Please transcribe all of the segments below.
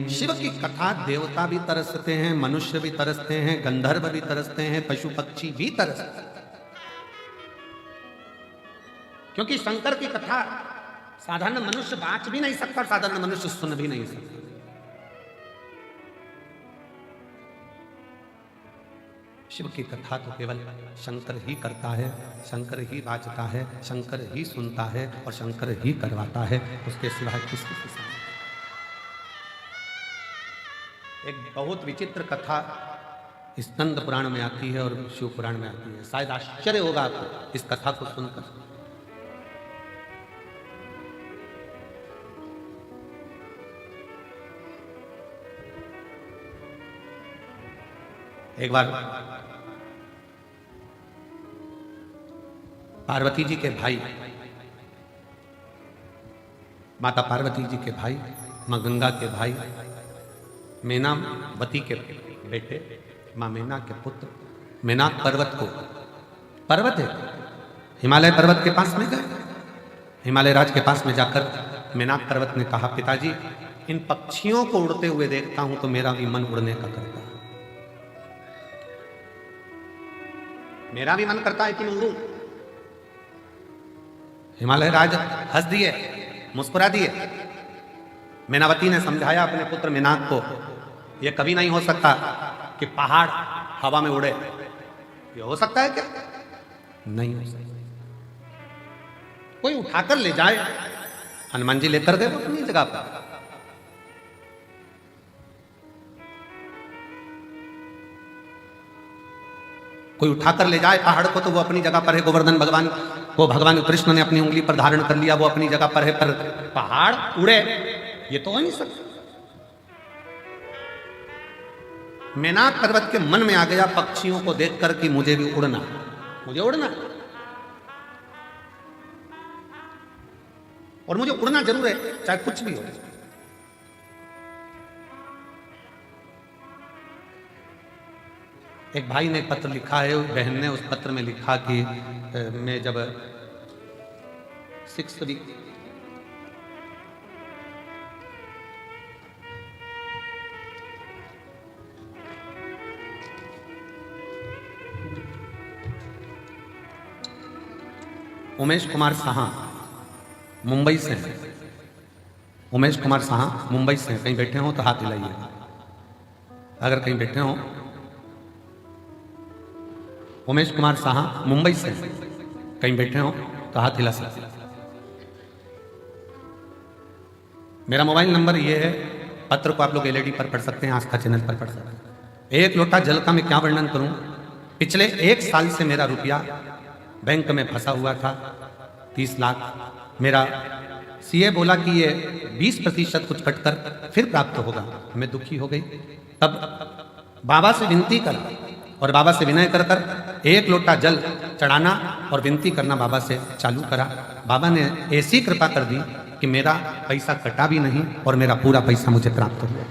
शिव की कथा देवता भी तरसते हैं, मनुष्य भी तरसते हैं, गंधर्व भी तरसते हैं, पशु पक्षी भी तरसते हैं, क्योंकि शंकर की कथा साधारण मनुष्य बाँच भी नहीं सकता, साधारण मनुष्य सुन भी नहीं सकता। शिव की कथा तो केवल शंकर ही करता है, शंकर ही वाचता है, शंकर ही सुनता है और शंकर ही करवाता है, उसके सिवाय किसकी किसान। एक बहुत विचित्र कथा स्कंद पुराण में आती है और शिव पुराण में आती है, शायद आश्चर्य होगा आपको इस कथा को सुनकर। एक बार पार्वती जी के भाई, माता पार्वती जी के भाई, मां गंगा के भाई, मेनावती के बेटे, मां मेना के पुत्र मेनाक पर्वत को, पर्वत है हिमालय पर्वत के पास में गए। हिमालय राज के पास में जाकर मेनाक पर्वत ने कहा, पिताजी इन पक्षियों को उड़ते हुए देखता हूं तो मेरा भी मन उड़ने का करता है, मेरा भी मन करता है कि मैं उड़ूं। हिमालय राज हंस दिए, मुस्कुरा दिए। मेनावती ने समझाया अपने पुत्र मेनाक को, यह कभी नहीं हो सकता कि पहाड़ हवा में उड़े, ये हो सकता है क्या? नहीं हो सकता। कोई उठाकर ले जाए। हनुमान जी लेकर गए अपनी जगह पर। कोई उठाकर ले जाए पहाड़ को तो वो अपनी जगह पर है। गोवर्धन भगवान को भगवान कृष्ण ने अपनी उंगली पर धारण कर लिया, वो अपनी जगह पर है, पर पहाड़ उड़े ये तो हो नहीं सकता। मेनाक पर्वत के मन में आ गया पक्षियों को देखकर कि मुझे भी उड़ना, मुझे उड़ना और मुझे उड़ना जरूर है, चाहे कुछ भी हो। एक भाई ने पत्र लिखा है, बहन ने उस पत्र में लिखा कि मैं जब 6th वीक उमेश कुमार साहा मुंबई से हैं। उमेश कुमार साहा मुंबई से हैं। कहीं बैठे हो तो हाथ हिलाइए, अगर कहीं बैठे हो। उमेश कुमार साहा मुंबई से, कहीं बैठे हो तो हाथ हिला सकते। मेरा मोबाइल नंबर ये है, पत्र को आप लोग एलईडी पर पढ़ सकते हैं, आस्था चैनल पर पढ़ सकते हैं। एक लोटा जल का मैं क्या वर्णन करूं। पिछले 1 साल से मेरा रुपया बैंक में फंसा हुआ था, 30 लाख। मेरा सीए बोला कि ये 20% कुछ कटकर फिर प्राप्त होगा। मैं दुखी हो गई। तब बाबा से विनती कर और बाबा से विनय कर कर 1 लोटा जल चढ़ाना और विनती करना बाबा से चालू करा। बाबा ने ऐसी कृपा कर दी कि मेरा पैसा कटा भी नहीं और मेरा पूरा पैसा मुझे प्राप्त हो गया।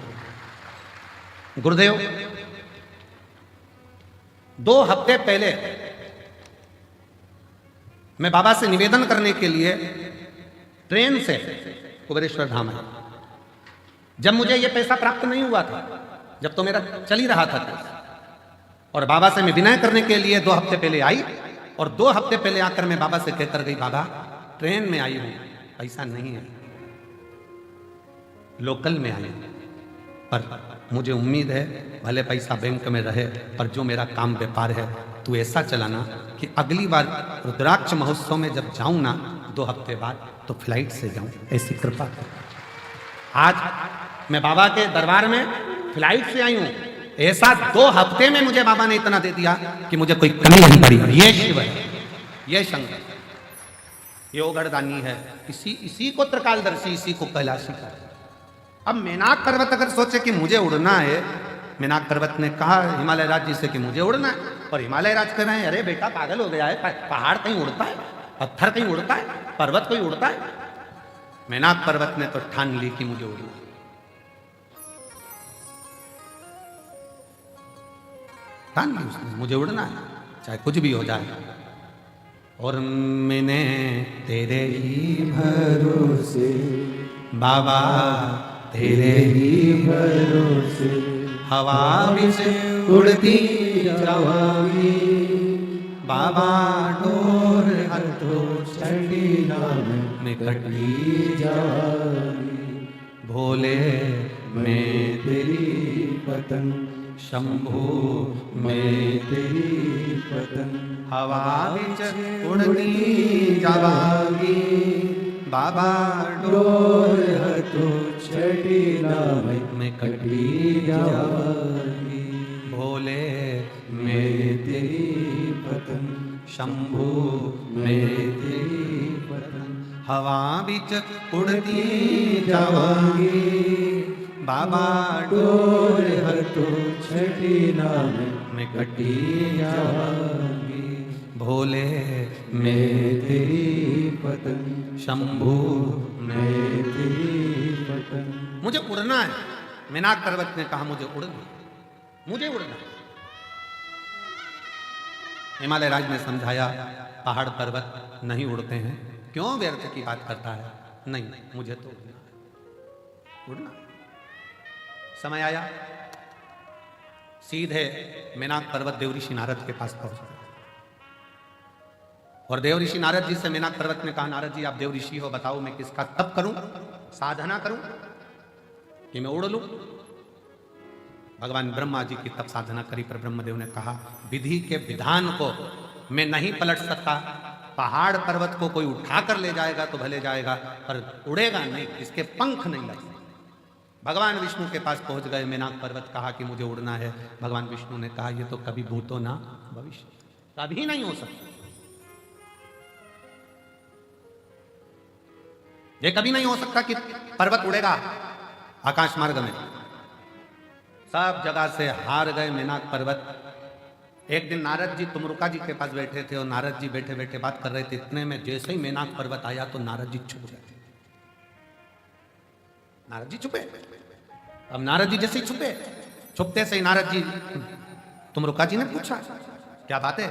गुरुदेव 2 हफ्ते पहले मैं बाबा से निवेदन करने के लिए ट्रेन से कुबेरेश्वर धाम आया। जब मुझे यह पैसा प्राप्त नहीं हुआ था, जब तो मेरा चल ही रहा था, और बाबा से मैं विनय करने के लिए 2 हफ्ते पहले आई और 2 हफ्ते पहले आकर मैं बाबा से कहकर गई, बाबा ट्रेन में आई हूं, पैसा नहीं है, लोकल में आई हूं, पर मुझे उम्मीद है भले पैसा बैंक में रहे, पर जो मेरा काम व्यापार है तू ऐसा चलाना कि अगली बार रुद्राक्ष महोत्सव में जब जाऊं ना 2 हफ्ते बाद तो फ्लाइट से जाऊं, ऐसी कृपा कर। आज मैं बाबा के दरबार में फ्लाइट से आई हूं। ऐसा 2 हफ्ते में मुझे बाबा ने इतना दे दिया कि मुझे कोई कमी नहीं पड़ी। ये शिव है, ये शंकर, ये ओगरदानी है, इसी को त्रिकालदर्शी, इसी को कैलाशी का। अब मेनाक पर्वत अगर सोचे कि मुझे उड़ना है, मेनाक पर्वत ने कहा हिमालय राज जी से कि मुझे उड़ना है, और हिमालय राज कह रहे हैं अरे बेटा पागल हो गया है, पहाड़ कहीं उड़ता है, पत्थर कहीं उड़ता है, पर्वत कोई उड़ता है। मेनाक पर्वत ने तो ठान ली कि मुझे उड़ना, ठान ली उसने, मुझे उड़ना है चाहे कुछ भी हो जाए। और मैंने तेरे ही भरोसे बाबा तेरे ही भरोसे हवा विच उड़ती जावांगी बाबा डोर हथो छड़ी नाम में कटी जावांगी भोले मैं तेरी पतंग शंभू मैं तेरी पतंग हवा विच उड़ती जावांगी बाबा डोर हथो छड़ी नाम में कटी जावांगी भोले मैं तेरी पतंग शंभू मैं तेरी पतंग हवा बिच उड़ती जावांगी बाबा डोर हथो छड़ी नाम में कटी जावांगी भोले मैं तेरी पतंग शंभू मैं तेरी पतंग मुझे उड़ना है मेनाक पर्वत ने कहा मुझे उड़ना हिमालय राज ने समझाया पहाड़ पर्वत नहीं उड़ते हैं क्यों व्यर्थ की बात करता है नहीं मुझे तो उड़ना समय आया सीधे मेनाक पर्वत देवऋषि नारद के पास पहुंच गए और देवऋषि नारद जी से मेनाक पर्वत ने कहा नारद जी आप देवऋषि हो बताओ मैं किसका तप करूं साधना करूं कि मैं उड़ लूं भगवान ब्रह्मा जी की तप साधना करी पर ब्रह्मदेव ने कहा विधि के विधान को मैं नहीं पलट सकता पहाड़ पर्वत को कोई उठा कर ले जाएगा तो भले जाएगा पर उड़ेगा नहीं इसके पंख नहीं लग सकते भगवान विष्णु के पास पहुंच गए मेनाक पर्वत कहा कि मुझे उड़ना है भगवान विष्णु ने कहा ये तो कभी भूतो ना भविष्य कभी नहीं हो सकता ये कभी नहीं हो सकता कि पर्वत उड़ेगा आकाश मार्ग में सब जगह से हार गए मेनाक पर्वत एक दिन नारद जी तुमरुका जी के पास बैठे थे और नारद जी बैठे बैठे बात कर रहे थे इतने में जैसे ही मेनाक पर्वत आया तो नारद जी छुप गए नारद जी छुपे अब नारद जी जैसे ही छुपते से ही नारद जी तुमरुका जी ने पूछा क्या बात है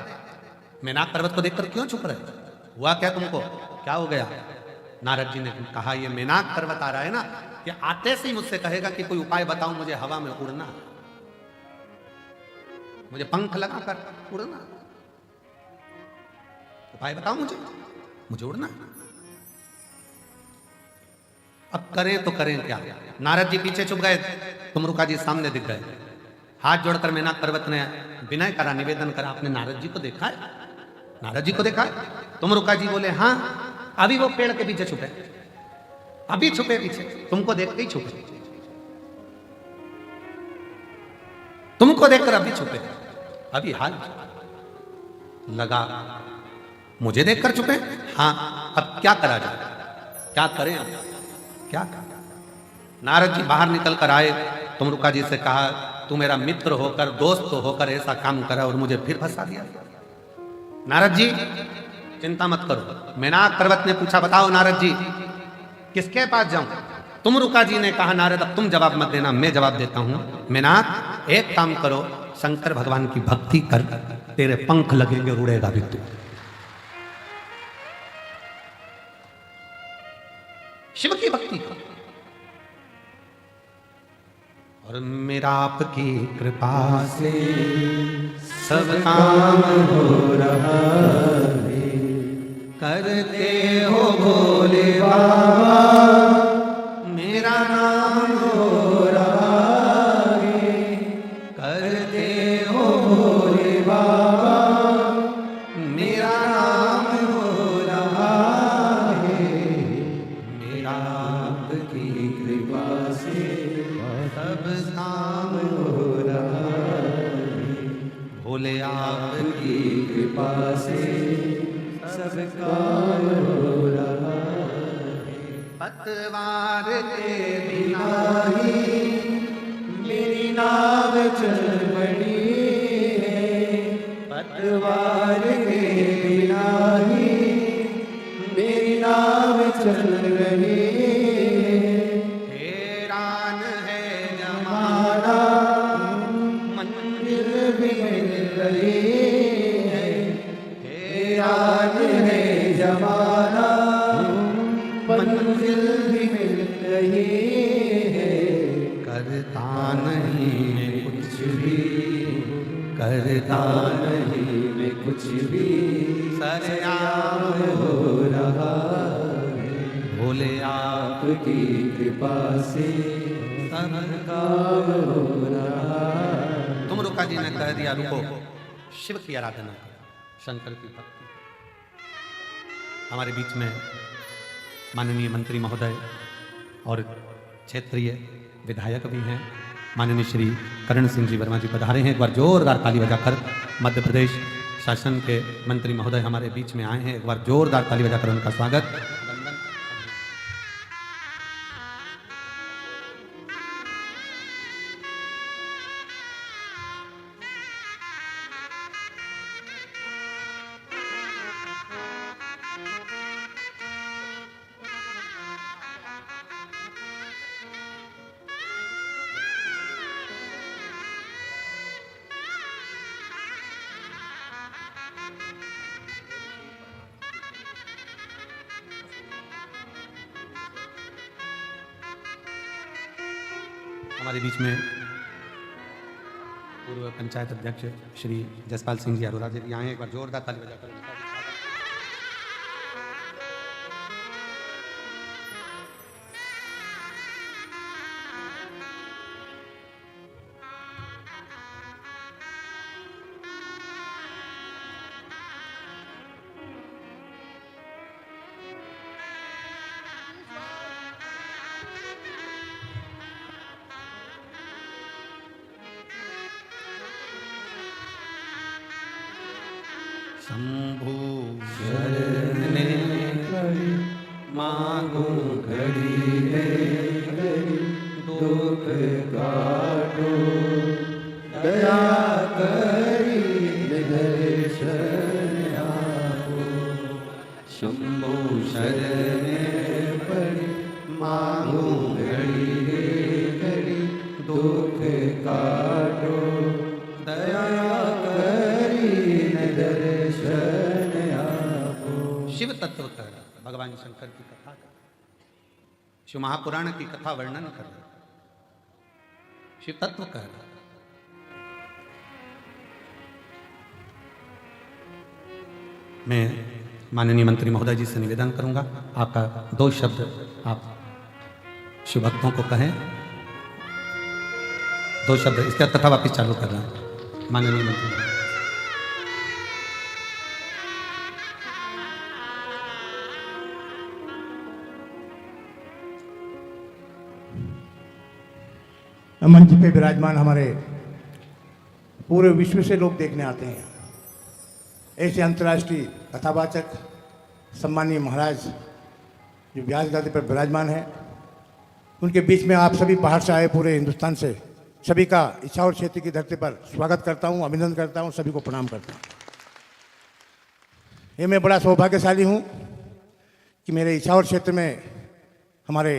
मेनाक पर्वत को देखकर क्यों छुप रहे हुआ क्या तुमको क्या हो गया नारद जी ने कहा ये मेनाक पर्वत आ रहा है ना कि आते से ही मुझसे कहेगा कि कोई उपाय बताओ मुझे हवा में उड़ना मुझे पंख लगाकर उड़ना उपाय बताओ मुझे उड़ना अब करें तो करें क्या नारद जी पीछे छुप गए तुमरुका जी सामने दिख गए हाथ जोड़कर मेनाक पर्वत ने विनय करा निवेदन करा आपने नारद जी को देखा है नारद जी को देखा है तुमरुका जी बोले हाँ अभी वो पेड़ के पीछे छुपे अभी छुपे पीछे तुमको देखते ही छुपे तुमको देखकर अभी छुपे अभी हाल लगा मुझे देखकर छुपे हाँ अब क्या करा जाए क्या करें अब क्या करें नारद जी बाहर निकल कर आए तुमरुका जी से कहा तू मेरा मित्र होकर दोस्त होकर ऐसा काम करा और मुझे फिर फंसा दिया नारद जी चिंता मत करो मेनाक पर्वत ने पूछा बताओ नारद जी किसके पास जाऊं तुमरुका जी ने कहा नारद अब तुम जवाब मत देना मैं जवाब देता हूं मेनाक एक काम करो शंकर भगवान की भक्ति कर तेरे पंख लगेंगे उड़ेगा भी तू शिव की भक्ति कर और मेरा आपकी कृपा से सब काम हो रहा है करते हो भोले बाबा मेरा नाम हो रहा है करते हो भोले बाबा मेरा नाम हो रहा है मेरा आपकी कृपा से सब काम हो रहा है भोले आपकी कृपा से सब काम हो रहा है पतवार के बिना ही मेरी नाव चल पड़ी है पतवार के बिना ही मेरी नाव चल रही हैरान है जमाना मंजिल भी मिल रही है हैरान है जमाना मंजिल भी मिल रही है नहीं मैं कुछ भी, करता नहीं मैं कुछ भी, सरेआम हो रहा भोले आपकी कृपा से सब काम हो रहा। तुम रुका जी ने कह दिया रुको, शिव की आराधना करो, शंकर की भक्ति। हमारे बीच में माननीय मंत्री महोदय और क्षेत्रीय विधायक भी हैं, माननीय श्री करण सिंह जी वर्मा जी पधारे हैं। एक बार जोरदार ताली बजाकर मध्य प्रदेश शासन के मंत्री महोदय हमारे बीच में आए हैं, एक बार जोरदार ताली बजाकर उनका स्वागत। हमारे बीच में पूर्व पंचायत अध्यक्ष श्री जसपाल सिंह जी अरोरा जी भी आए हैं, एक बार जोरदार ताली बजाकर उनका भी स्वागत। शंभु शरणे मांगो घड़ी है घड़ी दुख काटो, दया करी दर्शन आपो। शंभो शरणे पड़ी मांगो घड़ी है घड़ी दुख काटो, दया करी दर्शन आपो। शिव तत्व कर भगवान शंकर की कथा कर, शिव महापुराण की कथा वर्णन कर, शिव तत्व कर। मैं माननीय मंत्री महोदय जी से निवेदन करूंगा, आपका 2 शब्द आप शिव भक्तों को कहें, 2 शब्द, इसके बाद कथा वापिस चालू कर रहा हूं। माननीय मंत्री महोदय। मंच पे विराजमान हमारे पूरे विश्व से लोग देखने आते हैं, ऐसे अंतर्राष्ट्रीय कथावाचक सम्मानीय महाराज जो व्यास गादी पर विराजमान है, उनके बीच में आप सभी बाहर से आए पूरे हिंदुस्तान से सभी का इछावर क्षेत्र की धरती पर स्वागत करता हूं, अभिनंदन करता हूं, सभी को प्रणाम करता हूं। ये मैं बड़ा सौभाग्यशाली हूं कि मेरे इछावर क्षेत्र में हमारे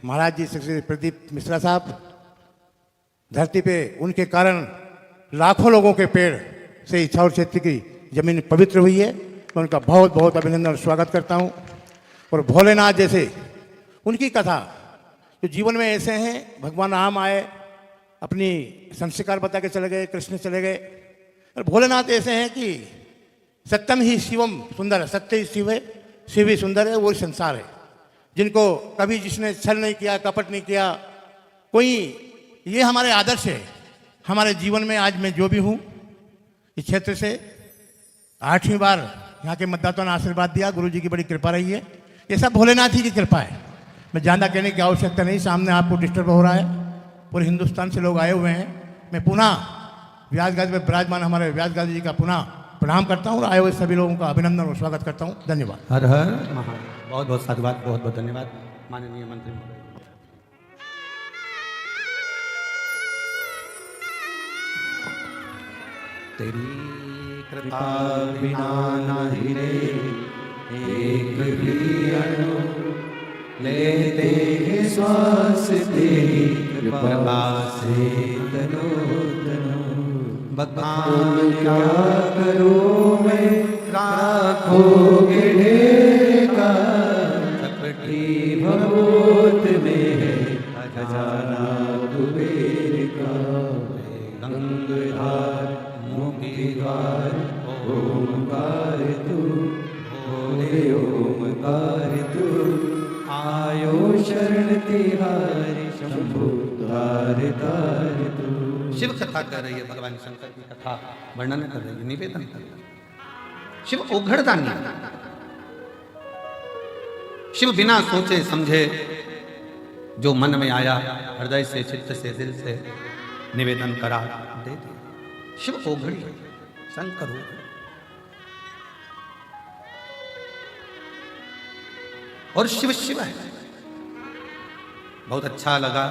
महाराज जी श्री प्रदीप मिश्रा साहब, धरती पे उनके कारण लाखों लोगों के पेड़ से इछावर क्षेत्र की जमीन पवित्र हुई है। मैं उनका बहुत बहुत अभिनंदन और स्वागत करता हूं। और भोलेनाथ जैसे उनकी कथा जो जीवन में ऐसे हैं, भगवान राम आए अपनी संस्कार बता के चले गए, कृष्ण चले गए, और भोलेनाथ ऐसे हैं कि सत्यम ही शिवम सुंदर है, सत्य ही शिव है, शिव ही सुंदर है, वो संसार है। जिनको कभी जिसने छल नहीं किया, कपट नहीं किया कोई, ये हमारे आदर्श है हमारे जीवन में। आज मैं जो भी हूँ इस क्षेत्र से 8वीं बार यहाँ के मतदाताओं ने आशीर्वाद दिया, गुरु जी की बड़ी कृपा रही है, ये सब भोलेनाथ ही की कृपा है। मैं ज़्यादा कहने की आवश्यकता नहीं, सामने आपको डिस्टर्ब हो रहा है, पूरे हिंदुस्तान से लोग आए हुए हैं। मैं पुनः व्यास गादी में विराजमान हमारे व्यास गादी जी का पुनः प्रणाम करता हूँ और आए हुए सभी लोगों का अभिनंदन और स्वागत करता हूँ। धन्यवाद। हर हर महादेव। बहुत बहुत साधुवाद, बहुत बहुत धन्यवाद माननीय मंत्री महोदय। तेरी कृपा बिना नहीं रे एक भी अणु लेते हैं श्वास तेरी कृपा से तनो तनो। बखान क्या करूं मैं राखोगे ढेर का, सकटी भगवत में है खजाना कुबेर गंगधार मुक्तिद्वार ओमकार तू बोले ओमकार तू आयो शरण तिहारी शंभु द्वार द्वार तू। शिव कथा कर रही है, भगवान शंकर की कथा वर्णन कर रही है, निवेदन कर रही है। शिव ओघड़दानी, शिव बिना सोचे समझे जो मन में आया हृदय से चित्त से दिल से निवेदन करा दे दिया। शिव ओघड़ी है, शंकर ओघड़ी। और शिव शिव है। बहुत अच्छा लगा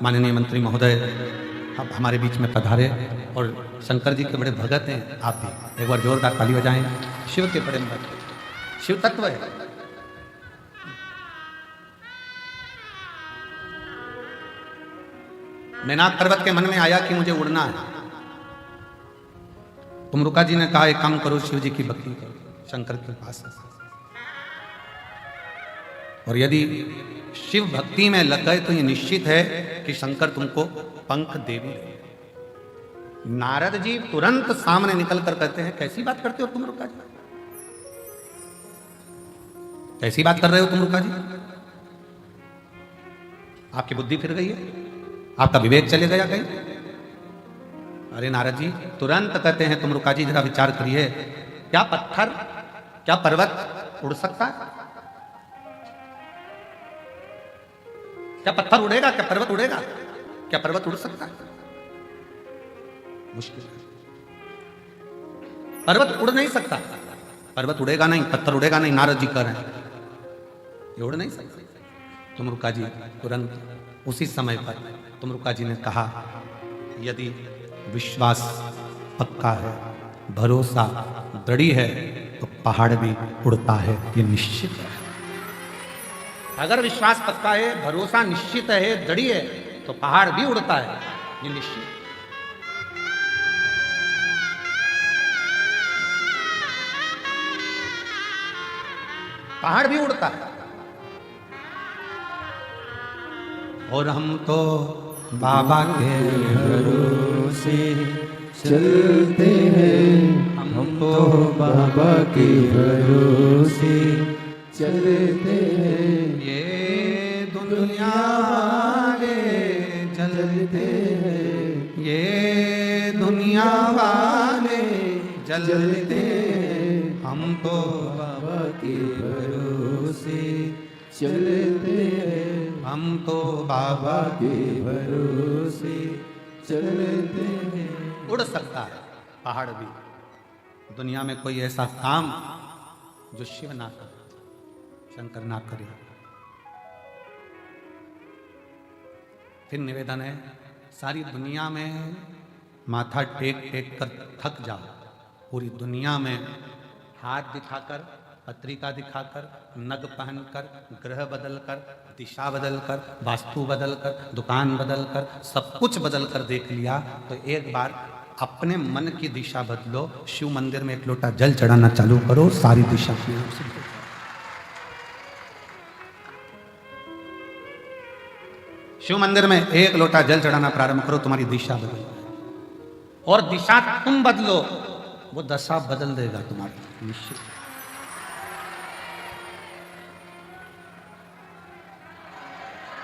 माननीय मंत्री महोदय आप हमारे बीच में पधारे और शंकर जी के बड़े भगत हैं आप भी। एक बार जोरदार ताली बजाएं। शिव के बड़े भक्त, शिव तत्व है। मैनाक पर्वत के मन में आया कि मुझे उड़ना है। तुमरुका जी ने कहा एक काम करो, शिव जी की भक्ति करो, शंकर के पास। और यदि शिव भक्ति में लग गए तो ये निश्चित है कि शंकर तुमको पंख दे भी देंगे। नारद जी तुरंत सामने निकल कर कहते हैं कैसी बात करते हो तुम रुका जी, कैसी बात कर रहे हो तुम रुका जी, आपकी बुद्धि फिर गई है, आपका विवेक चले गया कहीं। अरे नारद जी तुरंत कहते हैं तुम रुका जी जरा विचार करिए, क्या पत्थर क्या पर्वत उड़ सकता है? क्या पत्थर उड़ेगा? क्या पर्वत उड़ेगा? क्या पर्वत उड़ सकता है? मुश्किल है। पर्वत उड़ नहीं सकता, पर्वत उड़ेगा नहीं, पत्थर उड़ेगा नहीं। नारद जी कह रहे हैं ये उड़ नहीं सकता। तुमरुका जी तुरंत उसी समय पर तुमरुका जी ने कहा यदि विश्वास पक्का है, भरोसा दृढ़ है तो पहाड़ भी उड़ता है, ये निश्चित है। अगर विश्वास पक्का है, भरोसा निश्चित है, दृढ़ है तो पहाड़ भी उड़ता है, ये निश्चित। पहाड़ भी उड़ता है। और हम तो बाबा के भरोसे चलते हैं, हम तो बाबा के भरोसे चलते हैं। ये दुनिया वाले जलते हैं, ये दुनिया वाले जलते हैं, हम तो बाबा के भरोसे चलते हैं, हम तो बाबा के भरोसे चलते हैं। उड़ सकता है पहाड़ भी। दुनिया में कोई ऐसा काम जो शिव ना करे, शंकर ना करे। फिर निवेदन है सारी दुनिया में माथा टेक टेक कर थक जाओ, पूरी दुनिया में हाथ दिखाकर, पत्रिका दिखाकर, नग पहनकर, ग्रह बदलकर, दिशा बदलकर, वास्तु बदलकर, दुकान बदलकर, सब कुछ बदलकर देख लिया तो एक बार अपने मन की दिशा बदलो। शिव मंदिर में एक लोटा जल चढ़ाना चालू करो, सारी दिशा अपने आप से बदल जाए। शिव मंदिर में एक लोटा जल चढ़ाना प्रारंभ करो, तुम्हारी दिशा बदल जाए। और दिशा तुम बदलो, वो दशा बदल देगा तुम्हारी, निश्चित।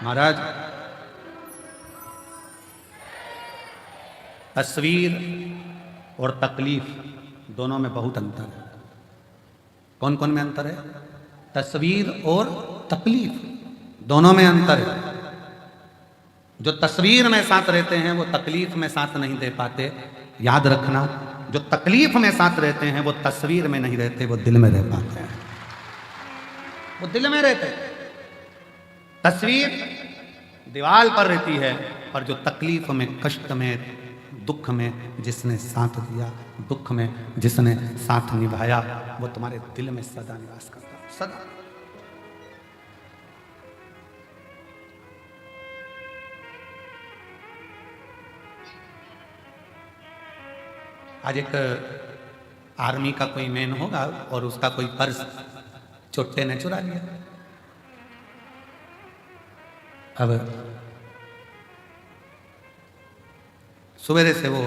महाराज तस्वीर और तकलीफ दोनों में बहुत अंतर है। कौन कौन में अंतर है? तस्वीर और तकलीफ दोनों में अंतर है। जो तस्वीर में साथ रहते हैं वो तकलीफ में साथ नहीं दे पाते, याद रखना। जो तकलीफ में साथ रहते हैं वो तस्वीर में नहीं रहते, वो दिल में रह पाते हैं, वो दिल में रहते हैं। तस्वीर दीवार पर रहती है, पर जो तकलीफ में, कष्ट में, दुख में जिसने साथ दिया, दुख में जिसने साथ निभाया, वो तुम्हारे दिल में सदा निवास करता है, सदा। आज एक आर्मी का कोई मैन होगा और उसका कोई पर्स चोटे ने चुरा लिया। अब सवेरे से वो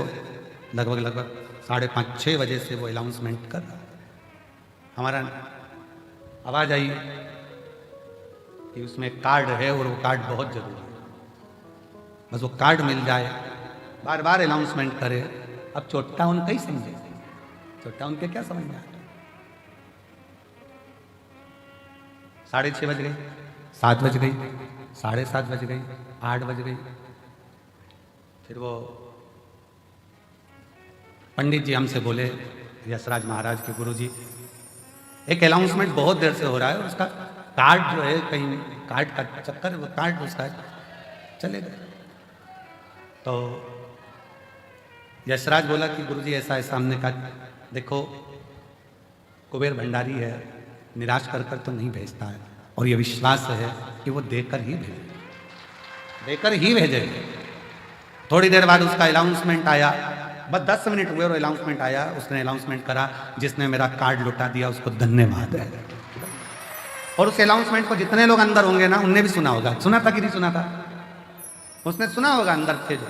लगभग 5:30-6 बजे से वो अनाउंसमेंट कर रहा है। हमारा आवाज़ आई कि उसमें कार्ड है और वो कार्ड बहुत जरूरी है, बस वो कार्ड मिल जाए। बार बार अनाउंसमेंट करे। अब छोटा उनका ही समझे, छोटा उनके क्या समझ में आता। 6:30 बज गई, 7 बज गई, 7:30 बज गई, 8 बज गई। फिर वो पंडित जी हमसे बोले, यशराज महाराज के गुरु जी, एक अनाउंसमेंट बहुत देर से हो रहा है, उसका कार्ड जो है कहीं कार्ड का चक्कर, वो कार्ड उसका चले गए। तो यशराज बोला कि गुरुजी ऐसा ऐसा। हमने कहा देखो कुबेर भंडारी है, निराश कर कर तो नहीं भेजता है, और ये विश्वास है कि वो देकर ही भेजेगा। थोड़ी देर बाद उसका अनाउंसमेंट आया, बस 10 मिनट हुए और अनाउंसमेंट आया। उसने अनाउंसमेंट करा, जिसने मेरा कार्ड लौटा दिया उसको धन्यवाद है। और उस अनाउंसमेंट को जितने लोग अंदर होंगे ना, उनने भी सुना होगा। सुना था कि नहीं सुना था? उसने सुना होगा, अंदर थे जो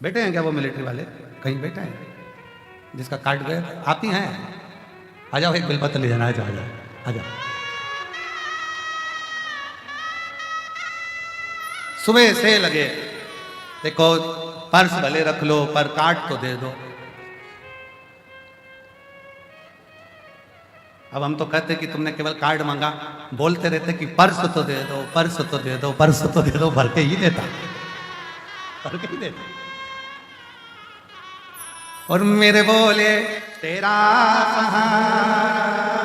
बैठे हैं। क्या वो मिलिट्री वाले कहीं बैठे हैं जिसका कार्ड गया? आती हैं, आ जाओ, एक बिलपत्र ले जाना है, आ जाओ। सुबह से लगे, देखो पर्स भले रख लो पर कार्ड तो दे दो। अब हम तो कहते कि तुमने केवल कार्ड मांगा, बोलते रहते कि पर्स तो दे दो, पर्स तो दे दो, पर्स तो दे दो, भर के ही देता, भर के ही देता। और मेरे बोले तेरा सहारा,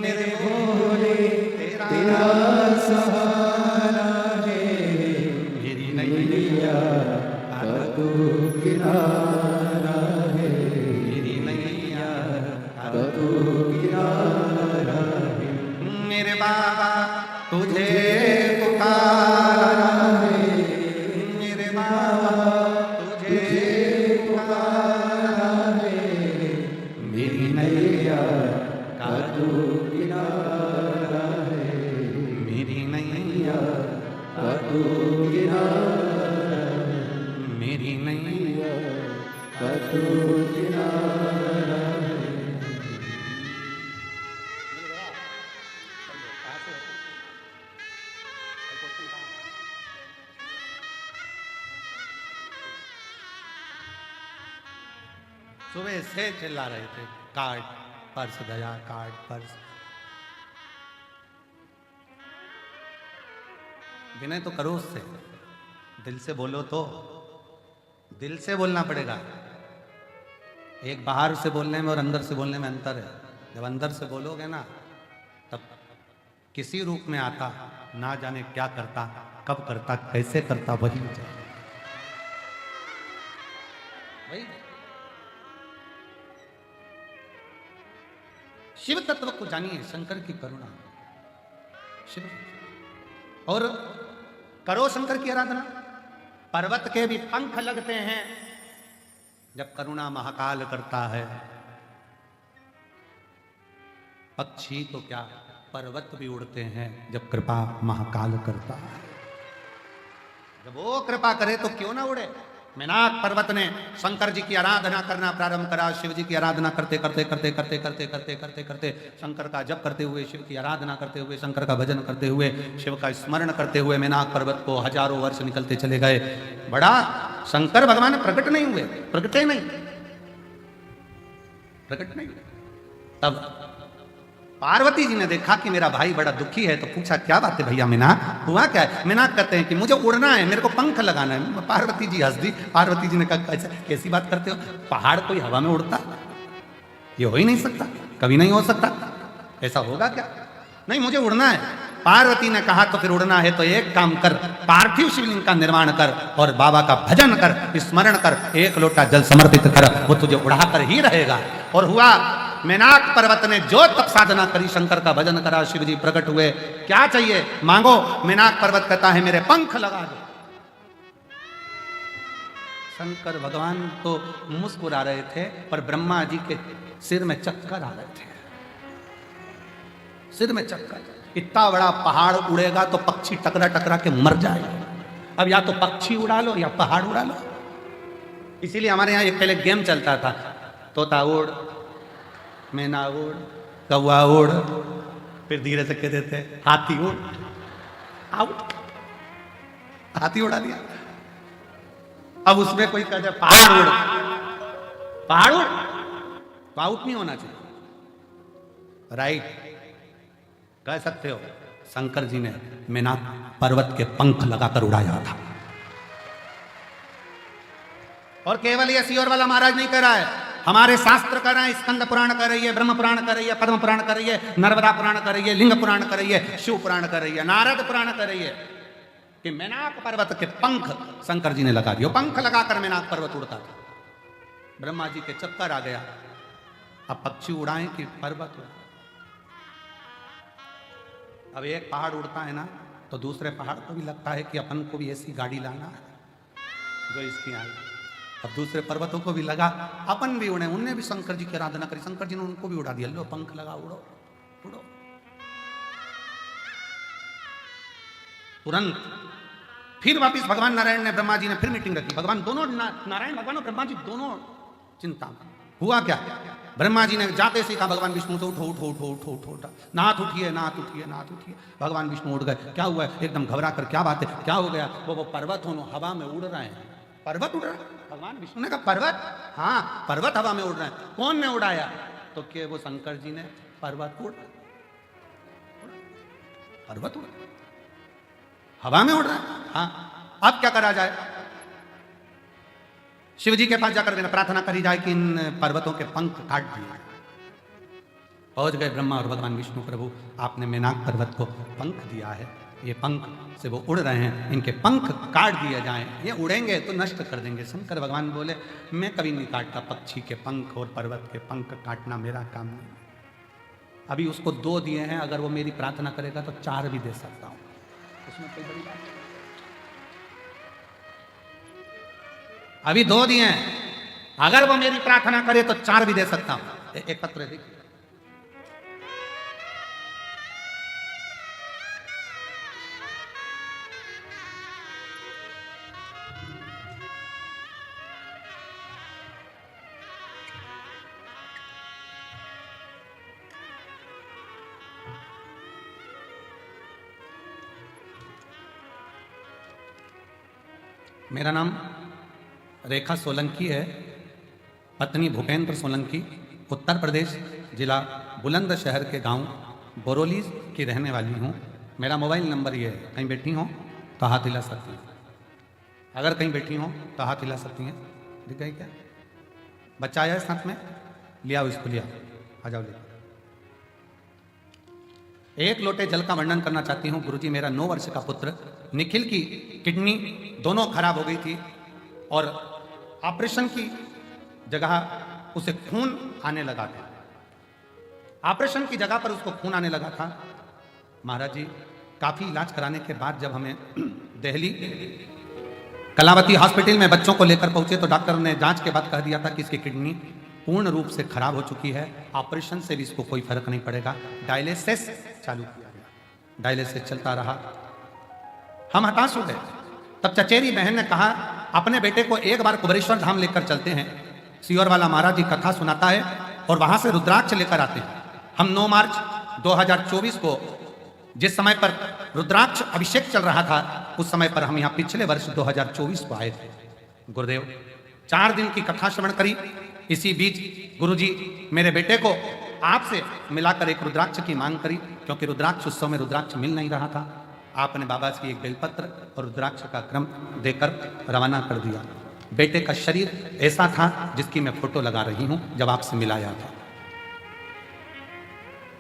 मेरे बोले तेरा सहारा है, मेरी नैया का तू किनारा है, मेरी नैया का तू किनारा है, मेरे बाबा तुझे पुकारा है, मेरे बाबा तुझे पुकारा है, मेरी नैया का तू किनारा है, मेरी नैया का तू किनारा, मेरी नैया का तू किनारा है। सुबह से चिल्ला रहे थे, कार्ड पर्स गया, कार्ड पर्स। विनय तो करो उससे, दिल से बोलो तो, दिल से बोलना पड़ेगा। एक बाहर से बोलने में और अंदर से बोलने में अंतर है। जब अंदर से बोलोगे ना, तब किसी रूप में आता, ना जाने क्या करता, कब करता, कैसे करता, वही वही शिव तत्व को जानिए, शंकर की करुणा। शिव और करो शंकर की आराधना। पर्वत के भी पंख लगते हैं जब करुणा महाकाल करता है। पक्षी तो क्या, पर्वत भी उड़ते हैं जब कृपा महाकाल करता है। जब वो कृपा करे तो क्यों ना उड़े। मेनाक पर्वत ने शंकर जी की आराधना करना प्रारंभ करा। शिव जी की आराधना करते करते करते करते करते करते करते करते शंकर का जप करते हुए, शिव की आराधना करते हुए, शंकर का भजन करते हुए, शिव का स्मरण करते हुए मेनाक पर्वत को हजारों वर्ष निकलते चले गए। बड़ा शंकर भगवान प्रकट नहीं हुए, प्रकटे नहीं, प्रकट नहीं। तब पार्वती जी ने देखा कि मेरा भाई बड़ा दुखी है, तो पूछा क्या बात है भैया मीनाक, हुआ क्या है? मीनाक कहते हैं कि मुझे उड़ना है, मेरे को पंख लगाना है। पार्वती जी हंस दी। पार्वती जी ने कहा कैसे, कैसी बात करते हो? पहाड़ कोई हवा में उड़ता? ये हो ही नहीं सकता, कभी नहीं हो सकता। ऐसा होगा क्या? नहीं, मुझे उड़ना है। पार्वती ने कहा तो फिर उड़ना है तो एक काम कर, पार्थिव शिवलिंग का निर्माण कर और बाबा का भजन कर, स्मरण कर, एक लोटा जल समर्पित कर, वो तुझे उड़ाकर ही रहेगा। और हुआ, मेनाक पर्वत ने जो तप साधना करी, शंकर का भजन करा, शिव जी प्रकट हुए। क्या चाहिए मांगो। मेनाक पर्वत कहता है मेरे पंख लगा दो। शंकर भगवान तो मुस्कुरा रहे थे, पर ब्रह्मा जी के सिर में चक्कर आ रहे थे, सिर में चक्कर। इतना बड़ा पहाड़ उड़ेगा तो पक्षी टकरा टकरा के मर जाएगा। अब या तो पक्षी उड़ा लो या पहाड़ उड़ा लो। इसीलिए हमारे यहाँ एक पहले गेम चलता था, तोता उड़, मैना उड़, कौवा उड़, फिर धीरे से कह देते हाथी उड़, आउट, हाथी उड़ा दिया। अब उसमें कोई कहते पहाड़ उड़, पहाड़ उड़, तो आउट नहीं होना चाहिए। राइट, कह सकते हो शंकर जी ने मेनाक पर्वत के पंख लगाकर उड़ाया था। और केवल ये सियोर वाला महाराज नहीं कह रहा है, हमारे शास्त्र कर रहे हैं। स्कंद पुराण कर रही है, ब्रह्म पुराण कर रही है, पद्म पुराण कर रही है, नर्मदा पुराण कर रही है, लिंग पुराण कर रही है, शिव पुराण कर रही है, नारद पुराण कर रही है कि मेनाक पर्वत के पंख शंकर जी ने लगा दिए। पंख लगाकर मेनाक पर्वत उड़ता था। ब्रह्मा जी के चक्कर आ गया, अब पक्षी उड़ाएं कि पर्वत उड़ाएं। अब एक पहाड़ उड़ता है ना तो दूसरे पहाड़ को भी लगता है कि अपन को भी ऐसी गाड़ी लाना है जो इसकी आई। अब दूसरे पर्वतों को भी लगा अपन भी उड़े, उनने भी शंकर जी की आराधना करी, शंकर जी ने उनको भी उड़ा दिया। लो पंख लगा, उड़ो उड़ो। तुरंत फिर वापिस भगवान नारायण ने ब्रह्मा जी ने फिर मीटिंग रखी। भगवान दोनों नारायण भगवान और ब्रह्मा जी दोनों चिंता में। हुआ क्या, ब्रह्मा जी ने जाते सीखा भगवान विष्णु से, उठो उठो उठो उठो उठो उठो, नाथ उठिए नाथ उठिए नाथ उठिए। भगवान विष्णु उठ गए। क्या हुआ है, एकदम घबरा कर, क्या बात है, क्या हो गया। वो पर्वत हो हवा में उड़ रहे हैं, पर्वत उड़ रहा है। भगवान विष्णु ने कहा पर्वत, हाँ पर्वत हवा में उड़ रहे हैं। कौन ने उड़ाया, तो के वो शंकर जी ने। पर्वत उड़, पर्वत उड़ हवा में उड़ रहा है। हाँ, अब क्या करा जाए। शिव जी के पास जाकर प्रार्थना करी जाए कि इन पर्वतों के पंख काट दिए। पहुंच गए ब्रह्मा और भगवान विष्णु, प्रभु आपने मेनाक पर्वत को पंख दिया है, ये पंख से वो उड़ रहे हैं, इनके पंख काट दिए जाएं, ये उड़ेंगे तो नष्ट कर देंगे। शंकर भगवान बोले मैं कभी नहीं काटता पक्षी के पंख और पर्वत के पंख, काटना मेरा काम नहीं। अभी उसको 2 दिए हैं, अगर वो मेरी प्रार्थना करेगा तो 4 भी दे सकता हूँ, उसमें कोई बड़ी बात नहीं। अभी 2 दिए हैं, अगर वो मेरी प्रार्थना करे तो 4 भी दे सकता हूं। एक पत्र देखिए, मेरा नाम रेखा सोलंकी है, पत्नी भूपेंद्र सोलंकी, उत्तर प्रदेश, जिला बुलंदशहर के गांव बोरोली की रहने वाली हूं। मेरा मोबाइल नंबर ये है, कहीं बैठी हो तो हाथ हिला सकती हैं, अगर कहीं बैठी हो तो हाथ हिला सकती हैं। दिख गई क्या, बच्चा आया है साथ में, लिया इसको, लिया आ जाओ ले। एक लोटे जल का वर्णन करना चाहती हूँ। गुरुजी, मेरा 9 वर्ष का पुत्र निखिल की किडनी दोनों खराब हो गई थी और ऑपरेशन की जगह उसे खून आने लगा था। ऑपरेशन की जगह पर उसको खून आने लगा था। महाराज जी, काफी इलाज कराने के बाद जब हमें दिल्ली कलावती हॉस्पिटल में बच्चों को लेकर पहुंचे तो डॉक्टर ने जांच के बाद कह दिया था कि इसकी किडनी पूर्ण रूप से खराब हो चुकी है, ऑपरेशन से भी इसको कोई फर्क नहीं पड़ेगा। डायलिसिस चालू किया गया, डायलिसिस चलता रहा। हम हताश हो गए। तब चचेरी बहन ने कहा अपने बेटे को एक बार कुबेरेश्वर धाम लेकर चलते हैं, सियोर वाला महाराज जी कथा सुनाता है और वहां से रुद्राक्ष लेकर आते हैं। हम 9 मार्च 2024 को, जिस समय पर रुद्राक्ष अभिषेक चल रहा था, उस समय पर हम यहाँ पिछले वर्ष 2024 को आए थे। गुरुदेव 4 दिन की कथा श्रवण करी। इसी बीच गुरुजी मेरे बेटे को आपसे मिलाकर एक रुद्राक्ष की मांग करी, क्योंकि रुद्राक्ष उत्सव में रुद्राक्ष मिल नहीं रहा था। आपने बाबा जी एक बेलपत्र और रुद्राक्ष का क्रम देकर रवाना कर दिया। बेटे का शरीर ऐसा था जिसकी मैं फोटो लगा रही हूं जब आपसे मिलाया था।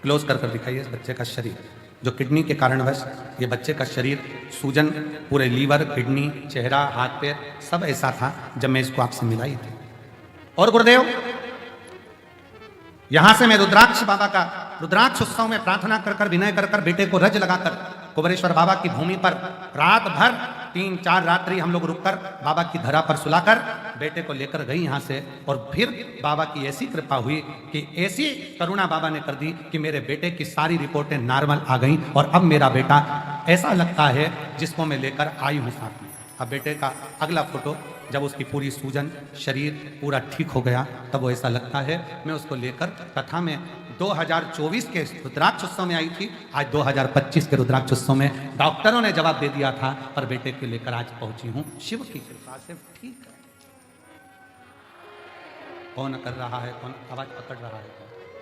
क्लोज कर दिखाइए इस बच्चे का शरीर, जो किडनी के कारणवश ये बच्चे का शरीर, सूजन, पूरे लीवर, किडनी, चेहरा, हाथ पैर सब ऐसा था जब मैं इसको आपसे मिलाई थी। और गुरुदेव यहां से मैं रुद्राक्ष बाबा का रुद्राक्ष उत्सव में प्रार्थना कर विनय कर बेटे को रज लगाकर कुबेरेश्वर बाबा की भूमि पर रात भर 3-4 रात्रि हम लोग रुककर बाबा की धरा पर सुलाकर बेटे को लेकर गई यहाँ से। और फिर बाबा की ऐसी कृपा हुई कि ऐसी करुणा बाबा ने कर दी कि मेरे बेटे की सारी रिपोर्टें नॉर्मल आ गई और अब मेरा बेटा ऐसा लगता है जिसको मैं लेकर आई हूँ साथ में। अब बेटे का अगला फोटो, जब उसकी पूरी सूजन, शरीर पूरा ठीक हो गया, तब वो ऐसा लगता है मैं उसको लेकर कथा में 2024 के रुद्राक्ष उत्सव में आई थी, आज 2025 के रुद्राक्ष उत्सव में डॉक्टरों ने जवाब दे दिया था, पर बेटे को लेकर आज पहुंची हूं। शिव की कृपा से ठीक है। कौन कर रहा है, कौन आवाज पकड़ रहा है,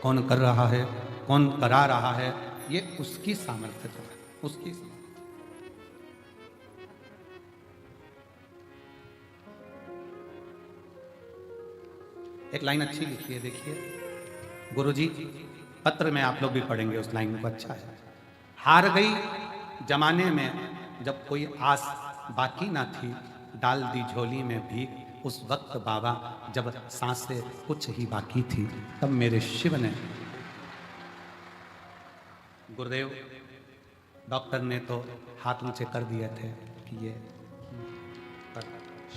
कौन कर रहा है, कौन करा रहा है, ये उसकी सामर्थ्य है, उसकी सामर्थ्य। एक लाइन अच्छी लिखी है, देखिए गुरुजी, पत्र में आप लोग भी पढ़ेंगे उस लाइन को, अच्छा है। हार गई जमाने में जब कोई आस बाकी ना थी, डाल दी झोली में भीख, उस वक्त बाबा जब सांसें कुछ ही बाकी थी, तब मेरे शिव ने, गुरुदेव डॉक्टर ने तो हाथ ऊंचे कर दिए थे कि ये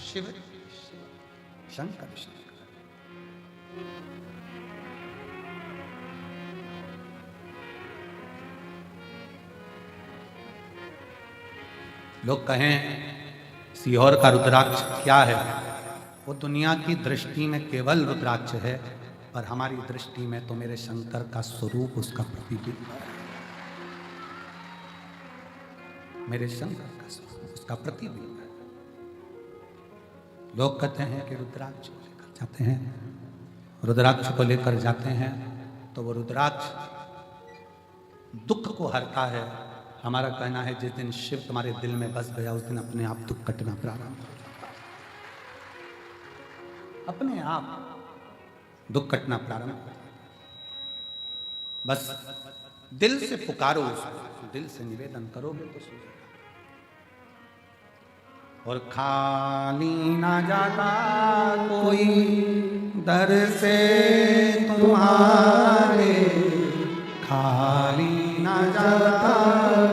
शिव शंकर शंकर। लोग कहें सीहोर का रुद्राक्ष क्या है, वो दुनिया की दृष्टि में केवल रुद्राक्ष है, पर हमारी दृष्टि में तो मेरे शंकर का स्वरूप उसका प्रतिबिंब है। मेरे शंकर का स्वरूप उसका प्रतिबिंब है। लोग कहते हैं कि रुद्राक्ष को लेकर जाते हैं, रुद्राक्ष को लेकर जाते हैं तो वो रुद्राक्ष दुख को हरता है। हमारा कहना है जिस दिन शिव तुम्हारे दिल में बस गया, उस दिन अपने आप दुख कटना प्रारंभ हो जाता है। अपने आप दुख कटना प्रारंभ हो जाता है। बस दिल से पुकारो उसको, दिल से निवेदन करोगे तो सूझेगा। और खाली ना जाता कोई दर से तुम्हारे, खाली ना जाता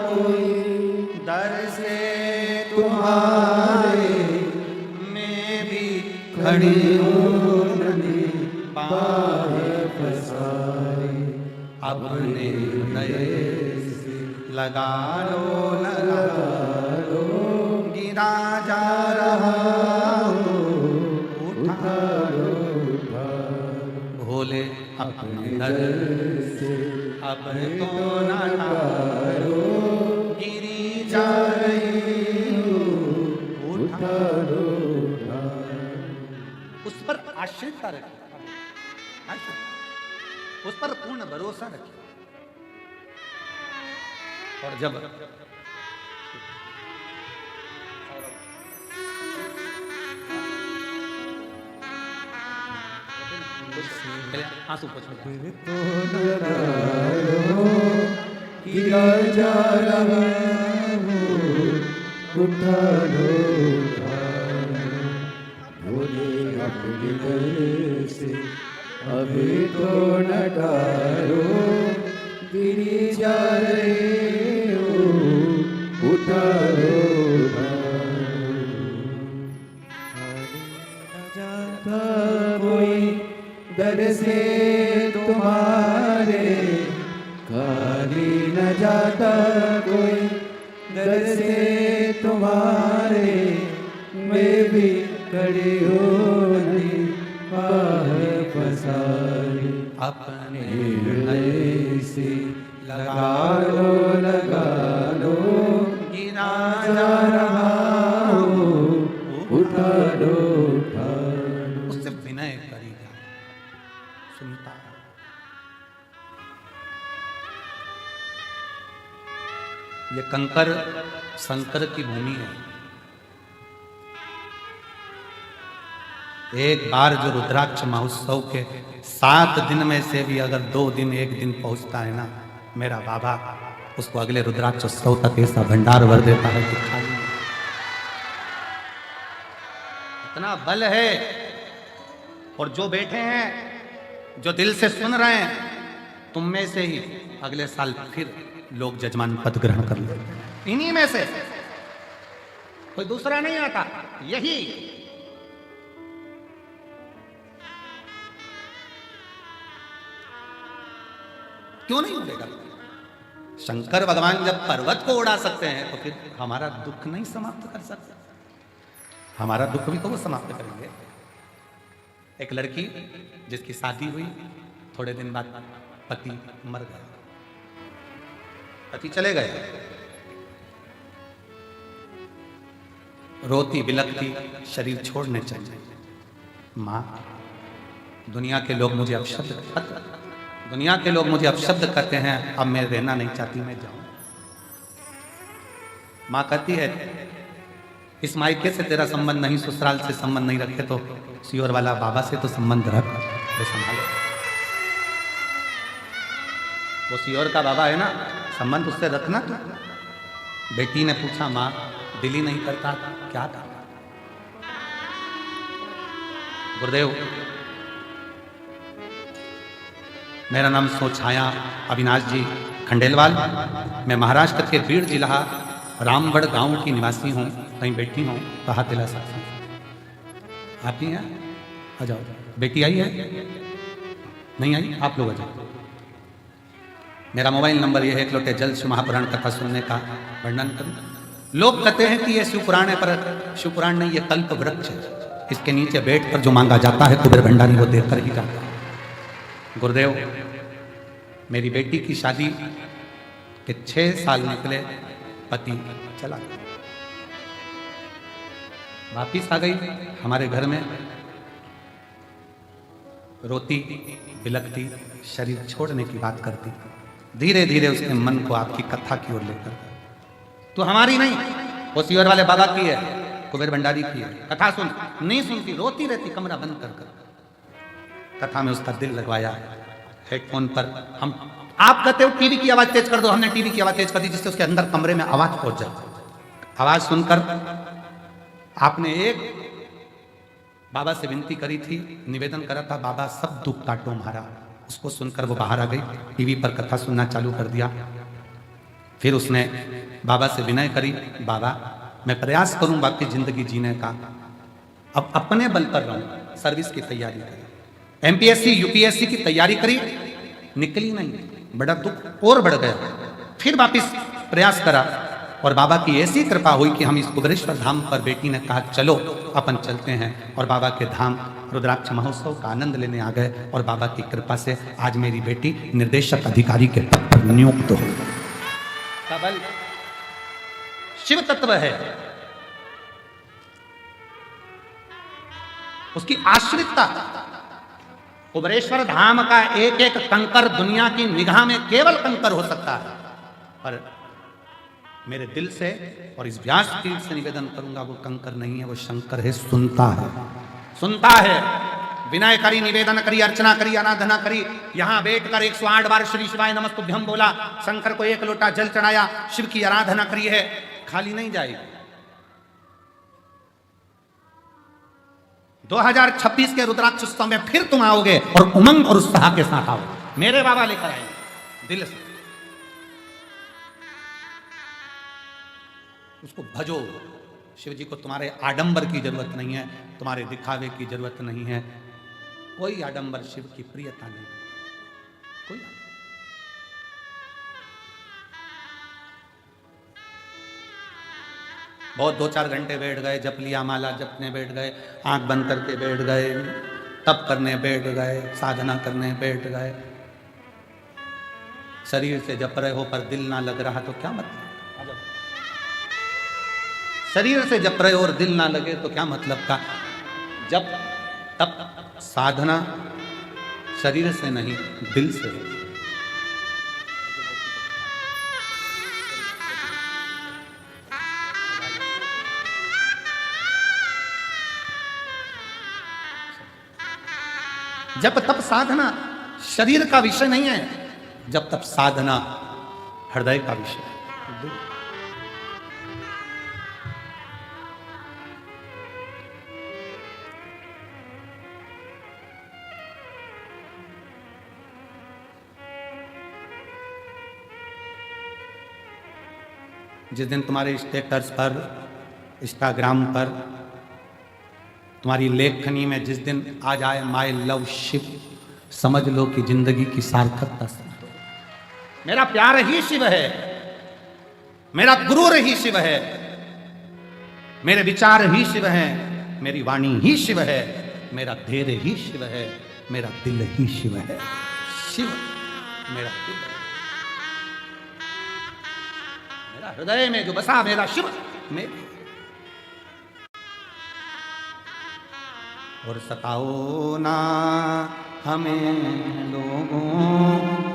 कोई दर से तुम्हारे, मैं भी खड़ी हूँ बाहें पसारे, अपने नए से लगा लो, गिरा जा रहा हूँ, उठा लो भोले अपने दर से, अब तो ना ठारो, गिरी जा रही हूँ, उठा लो। उस पर आश्रितता रखिए, उस पर पूर्ण भरोसा रखिए। और जब आंसू पोंछ फिर तो गिरा जा रहा हूँ, उठा लो भोले अपने दर से, अभी तो न डारो, गिरी जा रही हूँ, उठा लो जाता कोई दर से तुम्हारे, खाली न जाता कोई दर से तुम्हारे, मैं भी खड़ी होनी बाहें पसारी, अपने नए से लगा लो, गिरा जा रहा हूँ, उठा लो। उससे विनय करेगा, सुनता है। ये कंकर शंकर की भूमि है। एक बार जो रुद्राक्ष महोत्सव के 7 दिन में से भी अगर 2 दिन 1 दिन पहुंचता है ना, मेरा बाबा उसको अगले रुद्राक्ष उत्सव तक ऐसा भंडार भर देता है कि खाली इतना बल है। और जो बैठे हैं, जो दिल से सुन रहे हैं, तुम में से ही अगले साल फिर लोग जजमान पद ग्रहण कर ले। इन्हीं में से कोई दूसरा नहीं आता, यही क्यों नहीं उड़ेगा? शंकर भगवान जब पर्वत को उड़ा सकते हैं तो फिर हमारा दुख नहीं समाप्त कर सकते? हमारा दुख भी तो वो समाप्त करेंगे। एक लड़की जिसकी शादी हुई, थोड़े दिन बाद पति मर गया, पति चले गए, रोती बिलखती शरीर छोड़ने चली। माँ, दुनिया के लोग मुझे अपशब्द करते हैं, अब मैं रहना नहीं चाहती, मैं जाऊं। माँ कहती है, इस मायके से तेरा संबंध नहीं, ससुराल से संबंध नहीं रखे तो सियोर वाला बाबा से तो संबंध रख, वो संभालो। वो सियोर का बाबा है ना, संबंध उससे रखना। तो बेटी ने पूछा, माँ दिल ही नहीं करता, क्या था? गुरुदेव, मेरा नाम सोछाया अविनाश जी खंडेलवाल, मैं महाराष्ट्र के बीड़ जिला रामगढ़ गांव की निवासी हूँ। कहीं बैठी हूँ तो हाथ दिला सकती, आप ही हैं? आ जाओ। बेटी आई है? नहीं आई? आप लोग आ जाओ। मेरा मोबाइल नंबर ये है, एक लोटे जल शिव महापुराण कथा सुनने का वर्णन करूं। लोग कहते हैं कि ये शिवपुराण है, पर शिवपुराण नहीं, ये कल्प वृक्ष है। इसके नीचे बैठ कर जो मांगा जाता है कुबेर भंडारी वो देकर ही जाता है। गुरुदेव, मेरी बेटी की शादी के 6 साल निकले, पति चला गया। वापिस आ गई हमारे घर में, रोती बिलखती शरीर छोड़ने की बात करती। धीरे धीरे उसके मन को आपकी कथा की ओर लेकर, तो हमारी नहीं, वो सियोर वाले बाबा की है, कुबेर भंडारी की है। कथा सुन, नहीं सुनती, रोती रहती कमरा बंद कर कर। कथा में उसका दिल लगवाया। हेडफोन पर हम, आप कहते हो टीवी की आवाज तेज कर दो, हमने टीवी की आवाज तेज कर दी, जिससे उसके अंदर कमरे में आवाज पहुंच जाए। आवाज सुनकर आपने एक बाबा से विनती करी थी, निवेदन करा था, बाबा सब दुख काटो हमारा। उसको सुनकर वो बाहर आ गई, टीवी पर कथा सुनना चालू कर दिया। फिर उसने बाबा से विनय करी, बाबा मैं प्रयास करूं बाकी जिंदगी जीने का, अब अपने बल पर रहूं, सर्विस की तैयारी करी, एमपीएससी यूपीएससी की तैयारी करी, निकली नहीं, बड़ा दुख और बढ़ गया। फिर वापिस प्रयास करा और बाबा की ऐसी कृपा हुई कि हम इस कुबेरेश्वर धाम पर, बेटी ने कहा चलो अपन चलते हैं, और बाबा के धाम रुद्राक्ष महोत्सव का आनंद लेने आ गए। और बाबा की कृपा से आज मेरी बेटी निर्देशक अधिकारी के पद पर नियुक्त हो। केवल शिव तत्व है, उसकी आश्रितता। कुबेरेश्वर धाम का एक एक कंकर दुनिया की निगाह में केवल कंकर हो सकता है, पर मेरे दिल से और इस व्यासपीठ से निवेदन करूंगा, वो कंकर नहीं है, वो शंकर है, सुनता है, सुनता है। विनय करी, निवेदन करी, अर्चना करी, आराधना करी, यहां बैठकर 108 बार श्री शिवाय नमस्तुभ्यं बोला, शंकर को 1 लोटा जल चढ़ाया, शिव की आराधना करी है, खाली नहीं जाएगी। 2026 के रुद्राक्ष उत्सव में फिर तुम आओगे और उमंग और उत्साह के साथ आओ, मेरे बाबा लेकर आएंगे दिल से। उसको भजो। शिव जी को तुम्हारे आडंबर की जरूरत नहीं है, तुम्हारे दिखावे की जरूरत नहीं है। कोई आडंबर शिव की प्रियता नहीं, कोई। बहुत 2-4 घंटे बैठ गए, जप लिया, माला जपने बैठ गए, आंख बंद करके बैठ गए, तप करने बैठ गए, साधना करने बैठ गए, शरीर से जप रहे हो पर दिल ना लग रहा तो क्या मतलब? शरीर से जप रहे हो और दिल ना लगे तो क्या मतलब का? जब तब साधना शरीर से नहीं, दिल से है। जब तब साधना शरीर का विषय नहीं है, जब तब साधना हृदय का विषय है। जिस दिन तुम्हारे स्टेटस पर, इंस्टाग्राम पर, तुम्हारी लेखनी में जिस दिन आ जाए माय लव शिव, समझ लो कि जिंदगी की सार्थकता समझ लो। मेरा प्यार ही शिव है, मेरा गुरु ही शिव है, मेरे विचार ही शिव हैं, मेरी वाणी ही शिव है, मेरा धैर्य ही शिव है, मेरा दिल ही शिव है। शिव मेरा दिल है, मेरा हृदय में जो बसा मेरा शिव में। और सताओ ना हमें लोगों,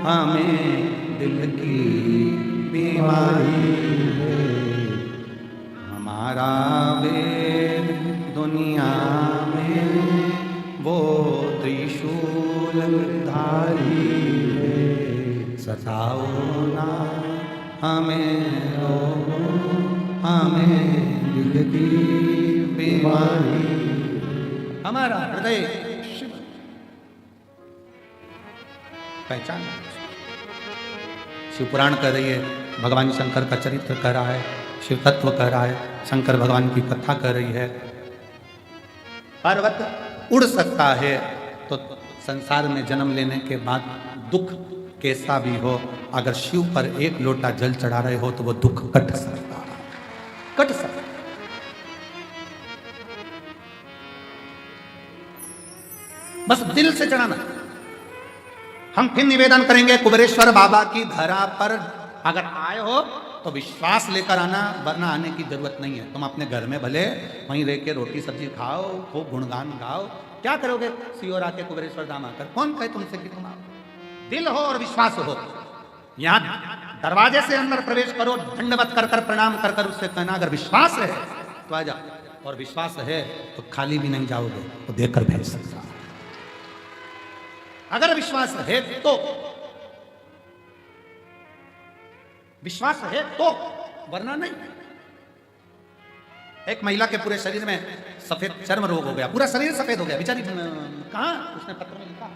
हमें दिल की बीमारी है। हमारा वेद दुनिया में वो त्रिशूल धारी है। सताओ ना हमें लोगों, हमें दिल की बीमारी। हमारा हृदय शिव पहचान। शिव पुराण कह रही है, भगवान शंकर का चरित्र कह रहा है, शिव तत्व कह रहा है, शंकर भगवान की कथा कह रही है। पर्वत उड़ सकता है तो संसार में जन्म लेने के बाद दुख कैसा भी हो, अगर शिव पर एक लोटा जल चढ़ा रहे हो तो वो दुख कट सकता है, कट सकता। बस दिल से चढ़ाना। हम फिर निवेदन करेंगे कुबेरेश्वर बाबा की धरा पर अगर आए हो तो विश्वास लेकर आना, वरना आने की जरूरत नहीं है। तुम अपने घर में भले वहीं रह के रोटी सब्जी खाओ, खूब गुणगान गाओ, क्या करोगे सियोर आके कुबेरेश्वर धाम आकर? कौन कहे तुमसे कि तुम आओ? दिल हो और विश्वास हो। यहाँ दरवाजे से अंदर प्रवेश करो, दंडवत कर कर प्रणाम कर कर उससे कहना अगर विश्वास है तो आ जाओ, और विश्वास है तो खाली भी नहीं जाओगे, तो देकर भेज सकता। अगर विश्वास है तो, विश्वास है तो, वरना नहीं। एक महिला के पूरे शरीर में सफेद चर्म रोग हो गया, पूरा शरीर सफेद हो गया, बेचारी कहां, उसने पत्र में लिखा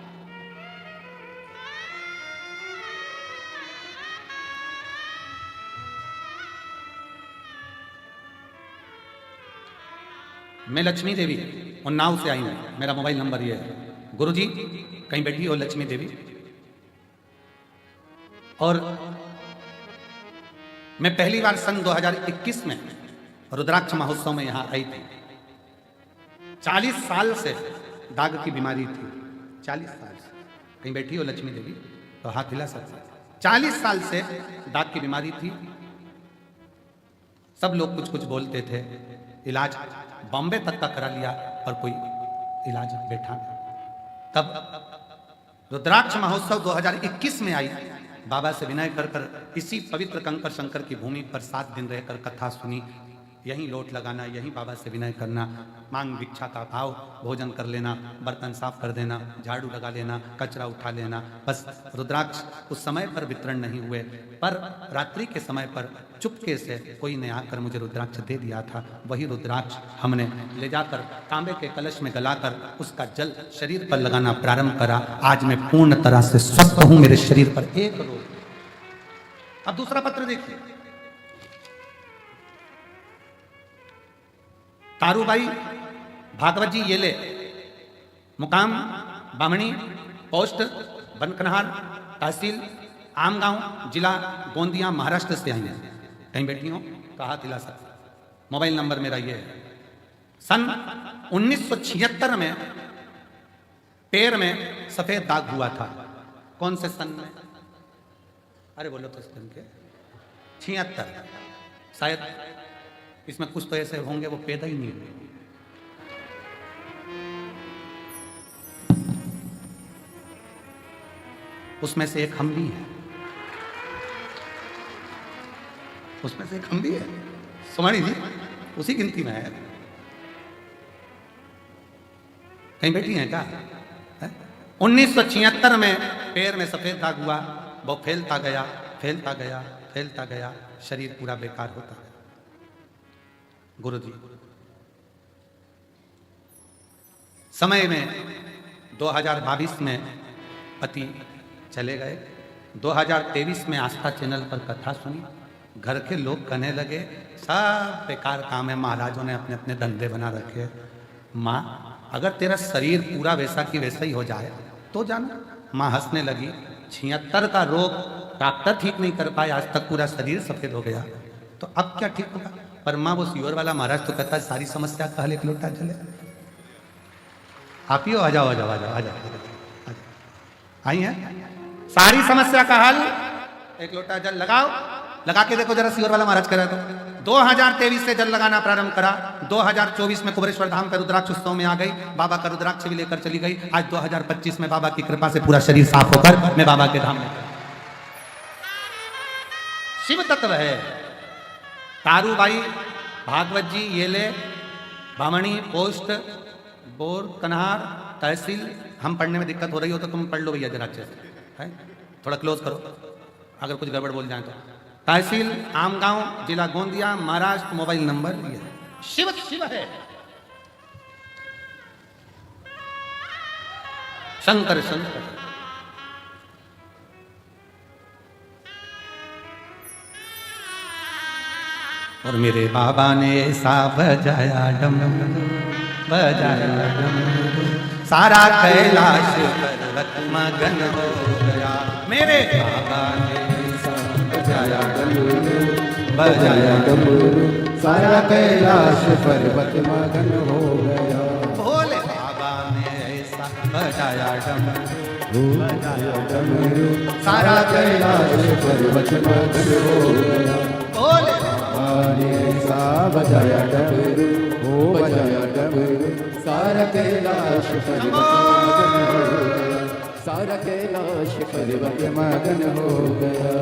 मैं लक्ष्मी देवी उन्नाव से आई हूं, मेरा मोबाइल नंबर ये है। गुरुजी कहीं बैठी हो लक्ष्मी देवी, और मैं पहली बार सन 2021 में रुद्राक्ष महोत्सव में यहां आई थी। 40 साल से दाग की बीमारी थी, 40 साल से। कहीं बैठी हो लक्ष्मी देवी तो हाथ हिला सकते। 40 साल से दाग की बीमारी थी। सब लोग कुछ कुछ बोलते थे, इलाज बॉम्बे तक का करा लिया पर कोई इलाज बैठा। तब रुद्राक्ष महोत्सव 2021 में आई, बाबा से विनय कर कर इसी पवित्र कंकर शंकर की भूमि पर 7 दिन रहकर कथा सुनी। यहीं लोट लगाना, यहीं बाबा से विनय करना, मांग भिक्षा का भाव, भोजन कर लेना, बर्तन साफ कर देना, झाड़ू लगा लेना, कचरा उठा लेना। बस रुद्राक्ष उस समय पर वितरण नहीं हुए, पर रात्रि के समय पर चुपके से कोई ने आकर मुझे रुद्राक्ष दे दिया था। वही रुद्राक्ष हमने ले जाकर तांबे के कलश में गलाकर उसका जल शरीर पर लगाना प्रारंभ करा। आज मैं पूर्ण तरह से स्वस्थ हूं, मेरे शरीर पर एक रोग। अब दूसरा पत्र देखिए, तारूबाई भागवत जी ये ले, मुकाम बामणी, पोस्ट बनकनहार, तहसील आमगांव, जिला गोंदिया, महाराष्ट्र से आई हैं। कहीं बैठी हो तो हाथ हिला सकते। मोबाइल नंबर मेरा ये है। सन 1976 में पैर में सफेद दाग हुआ था। कौन से सन में? अरे बोलो तो सन के 76, शायद इसमें कुछ तो ऐसे होंगे वो पैदा ही नहीं हुए। उसमें से एक हम भी है, उसमें से एक हम भी है, सुमानी जी उसी गिनती में है। कहीं बैठी हैं क्या? 1976 में पैर में सफेद दाग हुआ, वो फैलता गया, फैलता गया, फैलता गया, शरीर पूरा बेकार होता गया। गुरुजी समय में 2022 में पति चले गए। 2023 में आस्था चैनल पर कथा सुनी, घर के लोग कहने लगे सब बेकार काम है, महाराजों ने अपने अपने धंधे बना रखे। माँ अगर तेरा शरीर पूरा वैसा की वैसा ही हो जाए तो जाना। माँ हंसने लगी। 76 का रोग डॉक्टर ठीक नहीं कर पाए, आज तक पूरा शरीर सफेद हो गया, तो अब क्या ठीक होगा? पर माँ वो सीवर वाला महाराज तो कहता है सारी समस्या का हल एक लोटा जल है। आप ही हो, आ जाओ आ जाओ आ जाओ आ जाओ, आई हैं सारी समस्या का हल एक लोटा जल लगाओ। लगा के देखो जरा, सीवर वाला महाराज कह रहा था 2023 से जल लगाना प्रारंभ करा, 2024 में कुबेरेश्वर धाम का रुद्राक्ष उत्सव में आ गई, बाबा का रुद्राक्ष भी लेकर चली गई। आज 2025 में बाबा की कृपा से पूरा शरीर साफ होकर मैं बाबा के धाम में शिव तत्व है। तारूबाई भागवत जी ये ले, बामणी पोस्ट बोर कन्हार तहसील। हम पढ़ने में दिक्कत हो रही हो तो तुम पढ़ लो भैया जरा अच्छे से, है थोड़ा क्लोज करो अगर कुछ गड़बड़ बोल जाए तो। तहसील आमगांव, जिला गोंदिया, महाराष्ट्र। मोबाइल नंबर ये शिव शिव है, शंकर शंकर। और मेरे बाबा ने ऐसा बजाया डम बजाया डम, सारा कैलाश पर्वत मगन हो गया। मेरे बाबा ने ऐसा बजाया बजाया डमरू, सारा कैलाश पर्वत मगन हो गया। भोले बाबा ने ऐसा बजाया डमरू, बजाया डमरू, सारा कैलाश पर्वत मगन हो गया। भोले ने ऐसा बजाया डमरू, हो बजाया डमरू, सारा कैलाश पर्वत मगन हो गया। सारा कैलाश पर्वत मगन हो गया।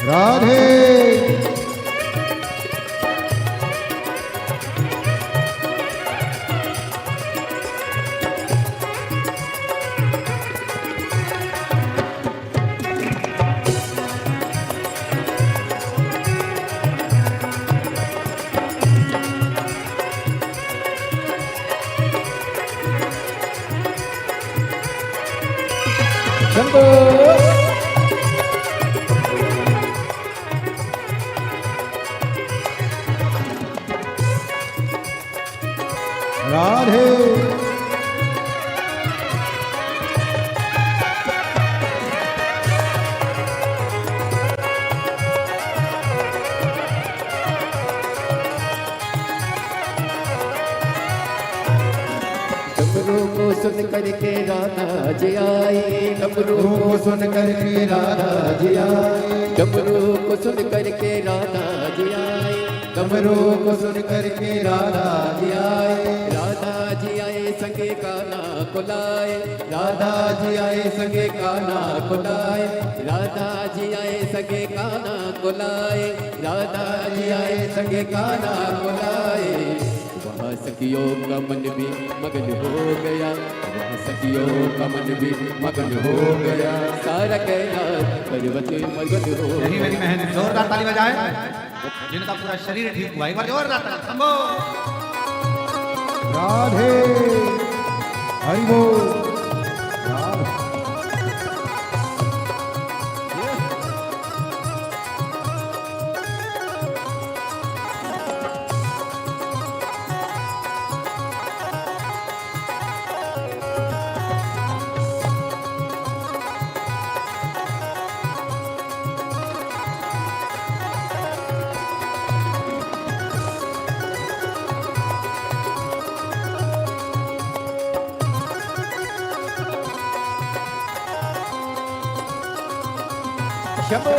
राधे शंभो राधे डमरू को सुन करके राधा जी आई, डमरू को सुन करके राधा जी आई, डमरू को सुन करके राधा जी आई, डमरू को सुन करके राधा जी आए। राधा जी आए संगे काना कुलाए, राधा जी आए संगे काना कुलाए, राधा जी आए संगे काना कुलाए, राधा जी आए संगे काना कुलाए। वहाँ सखियों का मन भी मगन हो गया, वहाँ सखियों का मन भी मगन हो गया। सारा कैलाश पर्वत मगन हो गया। यही मेरी बहन जोरदार ताली बजाए जिनका पूरा शरीर ठीक हुआ। एक बार जोरदार ताली। शंभो राधे हरि बोल। राधे शंभो